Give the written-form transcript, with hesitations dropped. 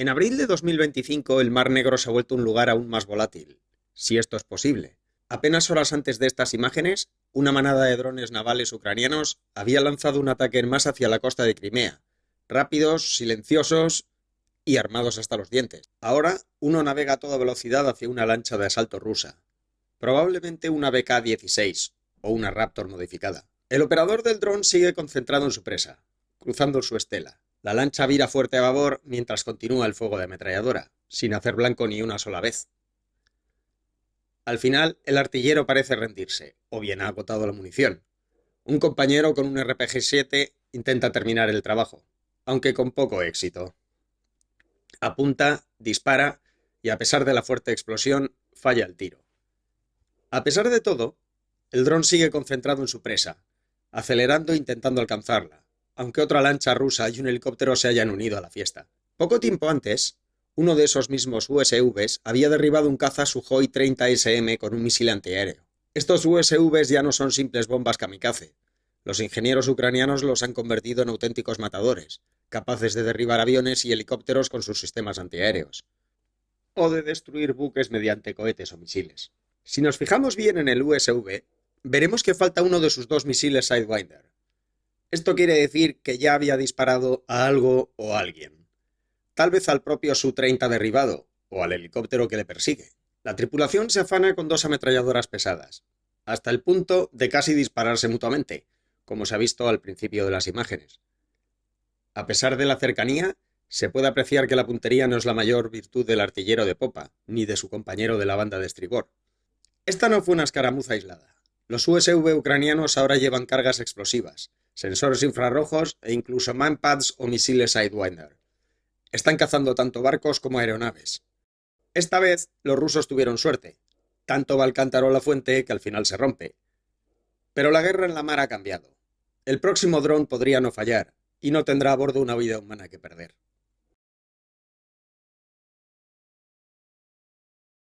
En abril de 2025 el Mar Negro se ha vuelto un lugar aún más volátil, si esto es posible. Apenas horas antes de estas imágenes, una manada de drones navales ucranianos había lanzado un ataque en masa hacia la costa de Crimea, rápidos, silenciosos y armados hasta los dientes. Ahora, uno navega a toda velocidad hacia una lancha de asalto rusa, probablemente una BK-16 o una Raptor modificada. El operador del dron sigue concentrado en su presa, cruzando su estela. La lancha vira fuerte a babor mientras continúa el fuego de ametralladora, sin hacer blanco ni una sola vez. Al final, el artillero parece rendirse, o bien ha agotado la munición. Un compañero con un RPG-7 intenta terminar el trabajo, aunque con poco éxito. Apunta, dispara y a pesar de la fuerte explosión, falla el tiro. A pesar de todo, el dron sigue concentrado en su presa, acelerando e intentando alcanzarla, aunque otra lancha rusa y un helicóptero se hayan unido a la fiesta. Poco tiempo antes, uno de esos mismos USVs había derribado un caza Sukhoi 30SM con un misil antiaéreo. Estos USVs ya no son simples bombas kamikaze. Los ingenieros ucranianos los han convertido en auténticos matadores, capaces de derribar aviones y helicópteros con sus sistemas antiaéreos, o de destruir buques mediante cohetes o misiles. Si nos fijamos bien en el USV, veremos que falta uno de sus dos misiles Sidewinder. Esto quiere decir que ya había disparado a algo o a alguien. Tal vez al propio Su-30 derribado, o al helicóptero que le persigue. La tripulación se afana con dos ametralladoras pesadas, hasta el punto de casi dispararse mutuamente, como se ha visto al principio de las imágenes. A pesar de la cercanía, se puede apreciar que la puntería no es la mayor virtud del artillero de popa, ni de su compañero de la banda de estribor. Esta no fue una escaramuza aislada. Los USV ucranianos ahora llevan cargas explosivas, sensores infrarrojos e incluso manpads o misiles Sidewinder. Están cazando tanto barcos como aeronaves. Esta vez los rusos tuvieron suerte. Tanto va el cántaro a la fuente que al final se rompe. Pero la guerra en la mar ha cambiado. El próximo dron podría no fallar y no tendrá a bordo una vida humana que perder.